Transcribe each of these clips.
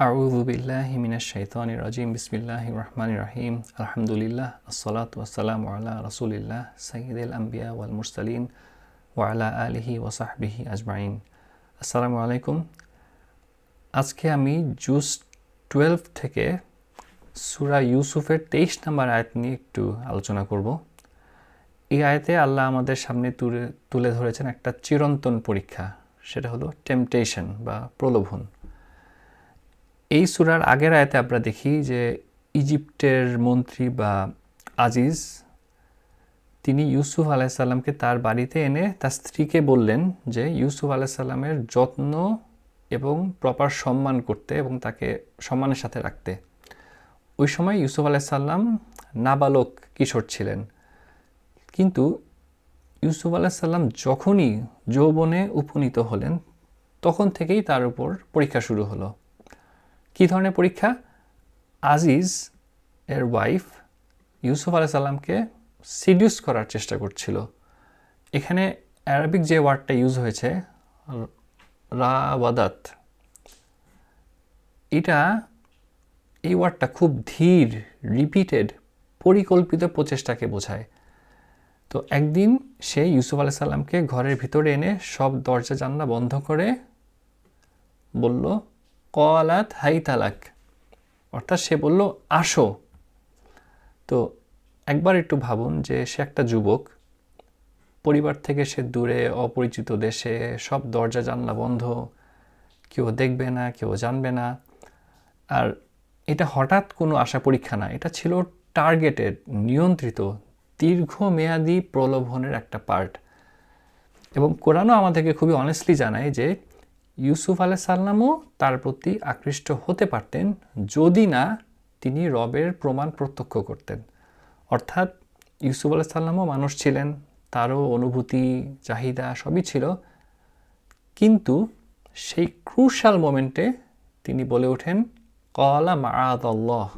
আউযু বিল্লাহি মিনাশ শাইতানির রাজিম বিসমিল্লাহির রহমানির রহিম আলহামদুলিল্লাহ আসসালাতু ওয়াসসালামু আলা রাসূলিল্লাহ সাইয়্যিদিল আম্বিয়া ওয়াল মুরসালিন ওয়া আলা আলিহি ওয়া সাহবিহি আজমাইন। আসসালামু আলাইকুম। আজকে আমি জুজ 12 থেকে সূরা ইউসুফের 23 নম্বর আয়াত নিয়ে একটু আলোচনা করব। এই আয়াতে আল্লাহ আমাদের সামনে তুলে ধরেছেন একটা চিরন্তন পরীক্ষা, সেটা হলো টেম্পটেশন বা প্রলোভন। এই সূরার আগের আয়াতে আমরা দেখি যে ইজিপ্টের মন্ত্রী বা আজিজ তিনি ইউসুফ আলাইসাল্লামকে তার বাড়িতে এনে তার স্ত্রীকে বললেন যে ইউসুফ আলাইসাল্লামের যত্ন এবং প্রপার সম্মান করতে এবং তাকে সম্মানের সাথে রাখতে। ওই সময় ইউসুফ আলাইসাল্লাম নাবালক কিশোর ছিলেন, কিন্তু ইউসুফ আলাইসাল্লাম যখনই যৌবনে উপনীত হলেন তখন থেকেই তার উপর পরীক্ষা শুরু হলো। কী ধরনের পরীক্ষা? আজিজ এর ওয়াইফ ইউসুফ আলাইসাল্লামকে সিডিউস করার চেষ্টা করছিল। এখানে অ্যারাবিক যে ওয়ার্ডটা ইউজ হয়েছে রাওয়াদাত, এই ওয়ার্ডটা খুব ধীর, রিপিটেড, পরিকল্পিত প্রচেষ্টাকে বোঝায়। তো একদিন সে ইউসুফ আলাইসাল্লামকে ঘরের ভিতরে এনে সব দরজা জানলা বন্ধ করে বলল কলাত হাই তালাক, অর্থাৎ সে বলল আসো। তো একবার একটু ভাবুন যে সে একটা যুবক, পরিবার থেকে সে দূরে, অপরিচিত দেশে, সব দরজা জানলা বন্ধ, কেউ দেখবে না, কেউ জানবে না। আর এটা হঠাৎ কোনো আশা পরীক্ষা না, এটা ছিল টার্গেটেড, নিয়ন্ত্রিত, দীর্ঘমেয়াদী প্রলোভনের একটা পার্ট। এবং কোরআনও আমাদেরকে খুবই অনেস্টলি জানায় যে ইউসুফ আলাইসাল্লামও তার প্রতি আকৃষ্ট হতে পারতেন যদি না তিনি রবের প্রমাণ প্রত্যক্ষ করতেন। অর্থাৎ ইউসুফ আলাইসাল্লামও মানুষ ছিলেন, তারও অনুভূতি, চাহিদা সবই ছিল, কিন্তু সেই ক্রুশাল মোমেন্টে তিনি বলে ওঠেন ক্বালা মাআযাল্লাহ,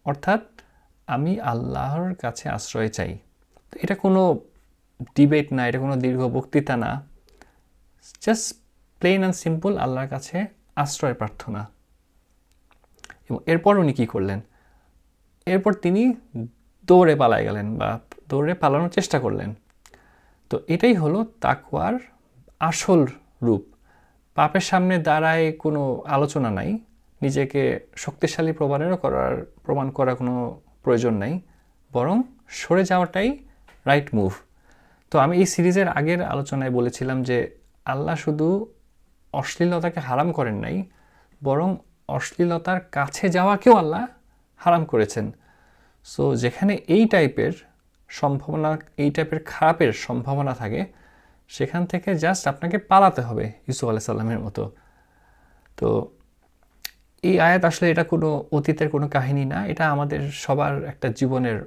অর্থাৎ আমি আল্লাহর কাছে আশ্রয় চাই। তো এটা কোনো ডিবেট না, এটা কোনো দীর্ঘ বক্তৃতা না, জাস্ট প্লেন অ্যান্ড সিম্পল আল্লাহর কাছে আশ্রয় প্রার্থনা। এবং এরপর উনি কী করলেন? এরপর তিনি দৌড়ে পালায় গেলেন বা দৌড়ে পালানোর চেষ্টা করলেন। তো এটাই হলো তাকওয়ার আসল রূপ। পাপের সামনে দাঁড়ায় কোনো আলোচনা নাই, নিজেকে শক্তিশালী প্রমাণ করার কোনো প্রয়োজন নাই, বরং সরে যাওয়াটাই রাইট মুভ। তো আমি এই সিরিজের আগের আলোচনায় বলেছিলাম যে আল্লাহ শুধু অশ্লীলতাকে হারাম করেন নাই, বরং অশ্লীলতার কাছে যাওয়াকেও আল্লাহ হারাম করেছেন। সো যেখানে এই টাইপের খারাপের সম্ভাবনা থাকে, সেখান থেকে জাস্ট আপনাকে পালাতে হবে ইউসুফ আলাইসাল্লামের মতো। তো এই আয়াত আসলে এটা কোনো অতীতের কোনো কাহিনী না, এটা আমাদের সবার একটা জীবনের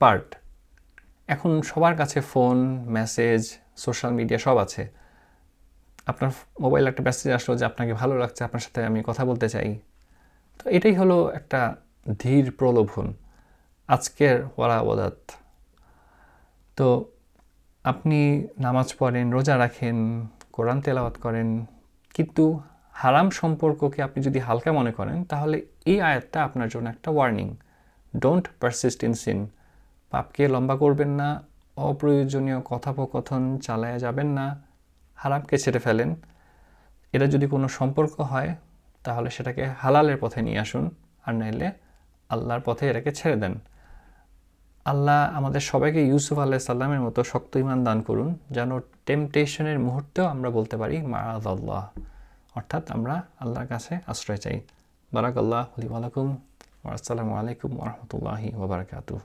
পার্ট। এখন সবার কাছে ফোন, মেসেজ, সোশ্যাল মিডিয়া সব আছে। আপনার মোবাইল একটা মেসেজ আসলো যে আপনাকে ভালো লাগছে, আপনার সাথে আমি কথা বলতে চাই। তো এটাই হলো একটা ধীর প্রলোভন, আজকের ওয়ারাওয়াদাত। তো আপনি নামাজ পড়েন, রোজা রাখেন, কোরআন তেলাওয়াত করেন, কিন্তু হারাম সম্পর্ককে আপনি যদি হালকা মনে করেন, তাহলে এই আয়াতটা আপনার জন্য একটা warning. Don't persist in sin. পাপকে লম্বা করবেন না, অপ্রয়োজনীয় কথোপকথন চালায়া যাবেন না, হারামকে ছেড়ে ফেলেন। এটা যদি কোনো সম্পর্ক হয় তাহলে সেটাকে হালালের পথে নিয়ে আসুন, আর নাইলে আল্লাহর পথে এটাকে ছেড়ে দেন। আল্লাহ আমাদের সবাইকে ইউসুফ আলাইসাল্লামের মতো শক্ত ঈমান দান করুন, যেন টেম্পটেশনের মুহূর্তেও আমরা বলতে পারি মাআযাল্লাহ, অর্থাৎ আমরা আল্লাহর কাছে আশ্রয় চাই। বারাকাল্লাহু লি ওয়া লাকুম ওয়া আসসালামু আলাইকুম ওয়া রাহমাতুল্লাহি ওয়া বারাকাতুহু।